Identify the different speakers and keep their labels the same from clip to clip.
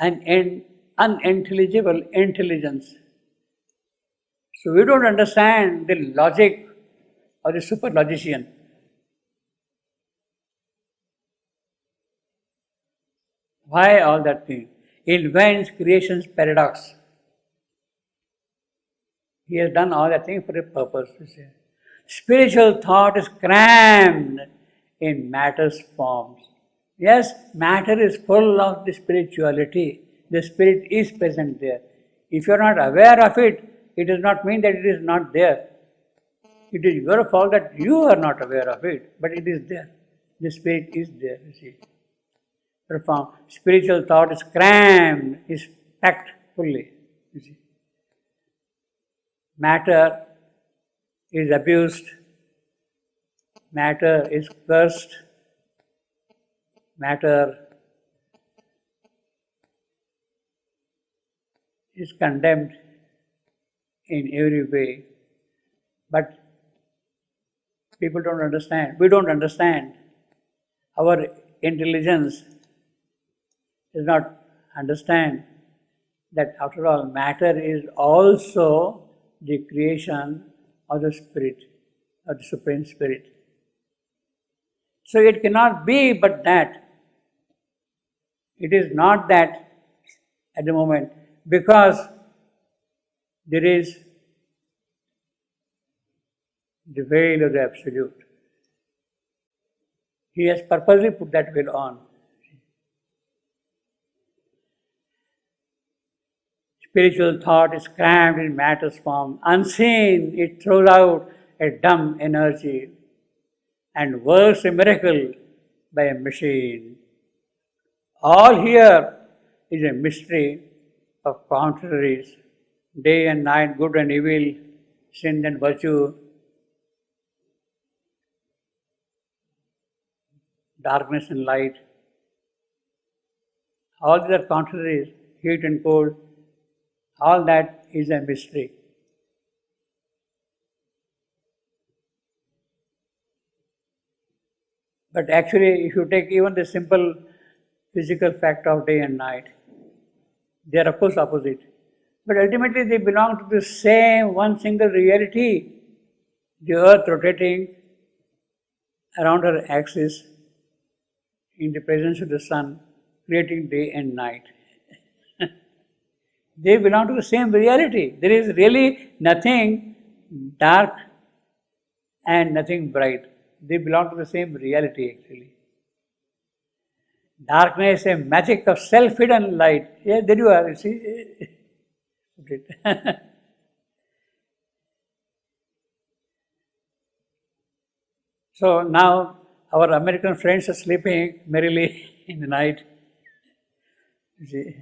Speaker 1: an unintelligible intelligence. So we don't understand the logic of the super logician. Why all that thing? Invents creation's paradox. He has done all that thing for a purpose. You see. Spiritual thought is crammed in matter's forms. Yes, matter is full of the spirituality. The spirit is present there. If you are not aware of it, it does not mean that it is not there. It is your fault that you are not aware of it, but it is there. The spirit is there, you see. Profound. Spiritual thought is crammed, is packed fully, you see. Matter is abused, matter is cursed, matter is condemned in every way. But people don't understand. We don't understand. Our intelligence does not understand that after all, matter is also the creation of the Spirit, of the Supreme Spirit. So it cannot be but that. It is not that at the moment, because there is the veil of the Absolute. He has purposely put that veil on. Spiritual thought is crammed in matter's form. Unseen, it throws out a dumb energy and works a miracle by a machine. All here is a mystery of contraries, day and night, good and evil, sin and virtue, darkness and light. All these are contraries, heat and cold. All that is a mystery. But actually, if you take even the simple physical fact of day and night, they are of course opposite. But ultimately they belong to the same one single reality. The earth rotating around her axis in the presence of the sun, creating day and night. They belong to the same reality. There is really nothing dark and nothing bright. They belong to the same reality actually. Darkness, a magic of self-hidden light. Yeah, there you are, you see. So now our American friends are sleeping merrily in the night. You see.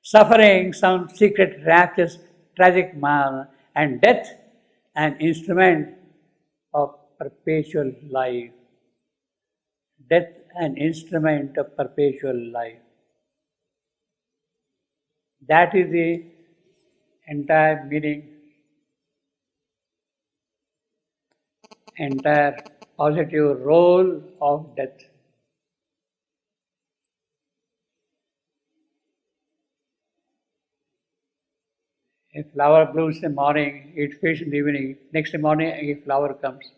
Speaker 1: Suffering some secret rapturous tragic manner, and death an instrument of perpetual life. Death an instrument of perpetual life. That is the entire meaning, entire positive role of death. A flower blooms in the morning, it fades in the evening, next morning a flower comes.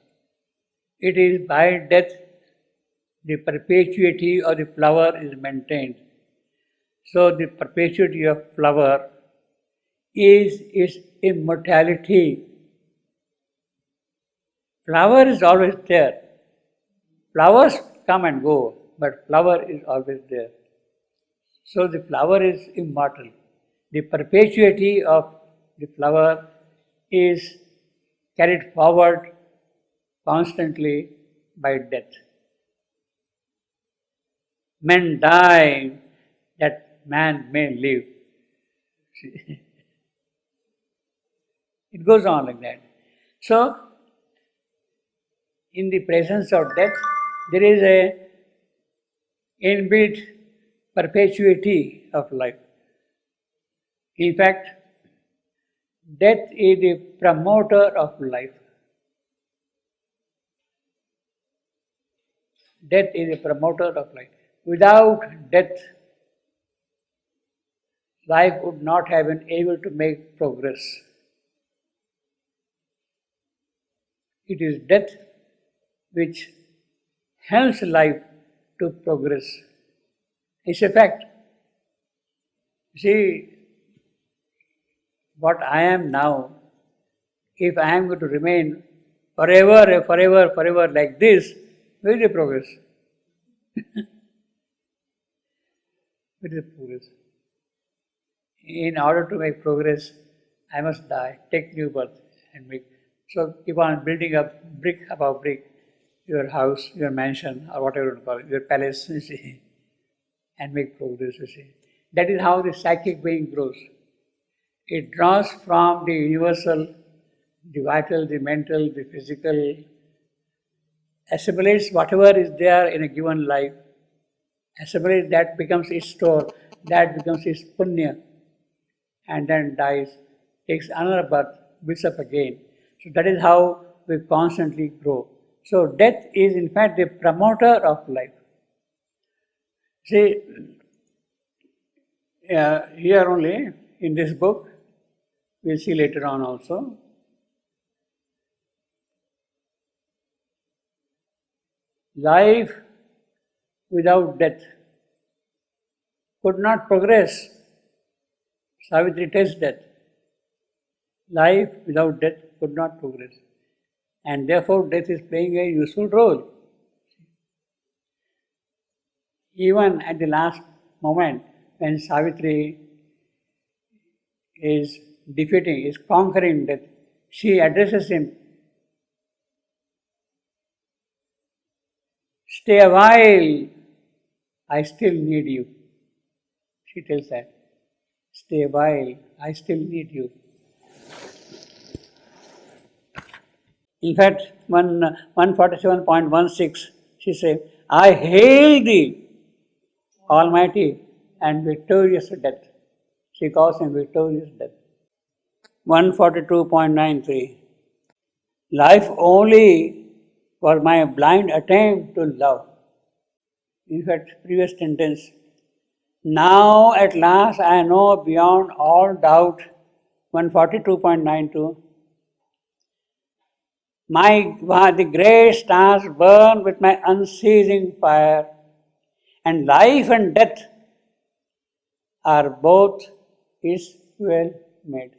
Speaker 1: It is by death the perpetuity of the flower is maintained. So the perpetuity of flower is its immortality. Flower is always there. Flowers come and go, but flower is always there. So the flower is immortal. The perpetuity of the flower is carried forward constantly by death. Men die that man may live. It goes on like that. So, in the presence of death, there is a inbuilt perpetuity of life. In fact, death is the promoter of life. Death is the promoter of life. Without death, life would not have been able to make progress. It is death which helps life to progress. It's a fact. See, what I am now, if I am going to remain forever like this, where is the progress? Where is the progress? In order to make progress, I must die, take new birth, and make. So keep on building up brick above brick, your house, your mansion, or whatever you call it, your palace, you see, and make progress, you see. That is how the psychic being grows. It draws from the universal, the vital, the mental, the physical, assimilates whatever is there in a given life, assimilates that becomes its store, that becomes its punya, and then dies, takes another birth, builds up again. So that is how we constantly grow. So death is in fact the promoter of life. See, here only in this book, we'll see later on also. Life without death could not progress. Savitri tells that life without death could not progress. And therefore death is playing a useful role. Even at the last moment when Savitri is defeating, is conquering death, she addresses him, "Stay a while, I still need you." She tells that. "Stay a while, I still need you." In fact, 147.16, she says, "I hail thee, Almighty and victorious death." She calls him victorious death. 142.93, "Life only was my blind attempt to love." In fact, previous sentence, "Now at last I know beyond all doubt," 142.92, the great stars burn with my unceasing fire, and life and death are both its fuel made.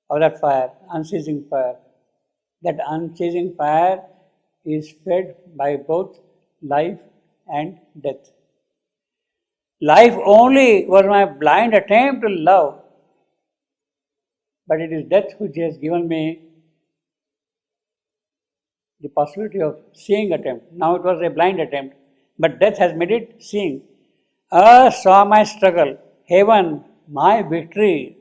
Speaker 1: Of that fire, unceasing fire. That unceasing fire is fed by both life and death. Life only was my blind attempt to love, but it is death which has given me the possibility of seeing attempt. Now it was a blind attempt, but death has made it seeing. Earth saw my struggle, heaven my victory,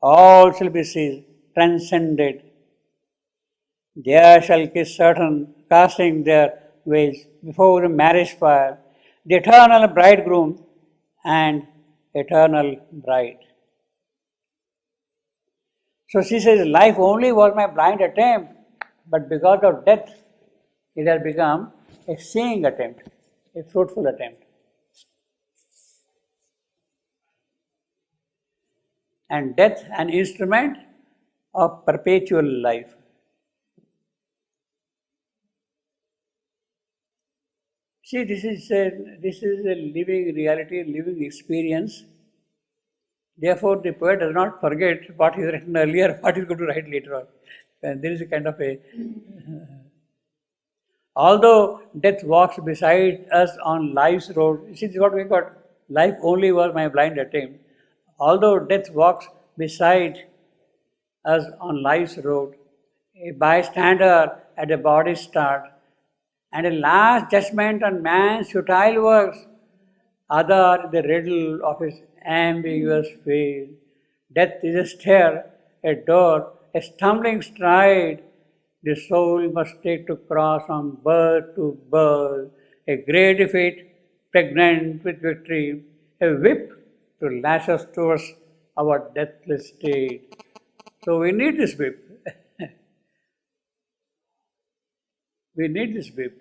Speaker 1: all shall be seized, transcended. There shall kiss certain, casting their veils before the marriage fire, the eternal bridegroom and eternal bride. So she says, life only was my blind attempt, but because of death, it has become a seeing attempt, a fruitful attempt. And death, an instrument of perpetual life. See, this is a living reality, living experience. Therefore, the poet does not forget what he has written earlier, what he is going to write later on. And there is a kind of a... Although death walks beside us on life's road, this is what we got. Life only was my blind attempt. Although death walks beside us on life's road, a bystander at the body's start, and a last judgment on man's futile works, other the riddle of his ambiguous fate. Death is a stair, a door, a stumbling stride the soul must take to cross on birth to birth, a great defeat pregnant with victory, a whip to lash us towards our deathless state. So we need this whip. We need this whip.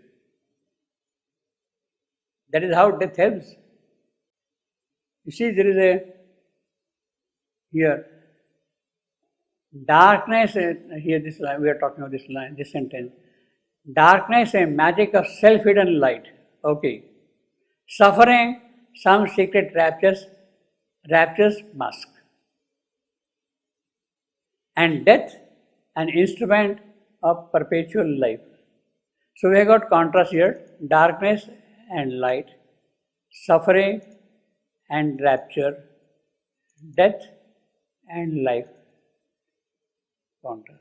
Speaker 1: That is how death helps. You see, there is a here darkness. Here, this line we are talking about this line, this sentence. Darkness, a magic of self-hidden light. Okay. Suffering, some secret rapture's mask. And death, an instrument of perpetual life. So we have got contrast here, darkness and light, suffering and rapture, death and life. Contrast.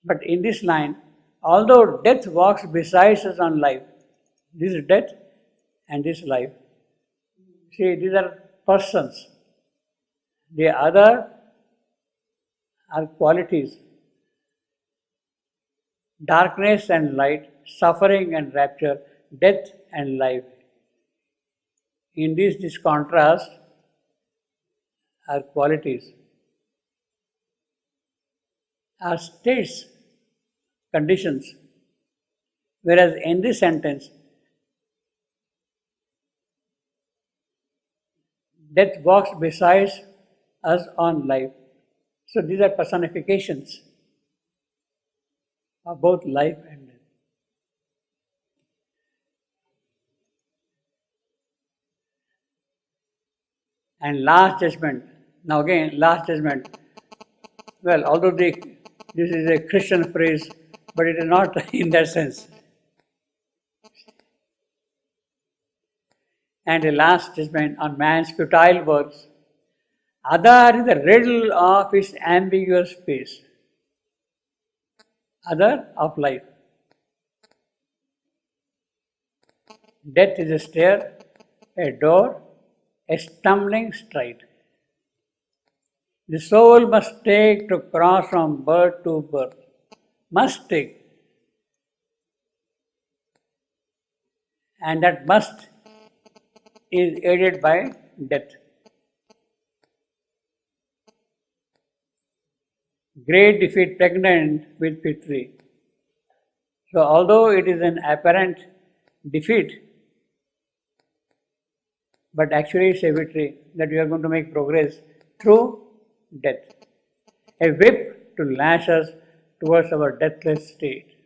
Speaker 1: But in this line, although death walks beside us on life, this is death and this life. See, these are persons. The other are qualities. Darkness and light, suffering and rapture, death and life. In this contrast are qualities, are states, conditions. Whereas in this sentence, death walks beside us on life. So these are personifications of both life and death. And last judgment. Now again, last judgment. Well, although this is a Christian phrase, but it is not in that sense. And the last judgment on man's futile works. Other is the riddle of its ambiguous space. Other of life. Death is a stair, a door, a stumbling stride. The soul must take to cross from birth to birth. Must take. And that must is aided by death. Great defeat pregnant with victory. So although it is an apparent defeat, but actually it's a victory that we are going to make progress through death. A whip to lash us towards our deathless state.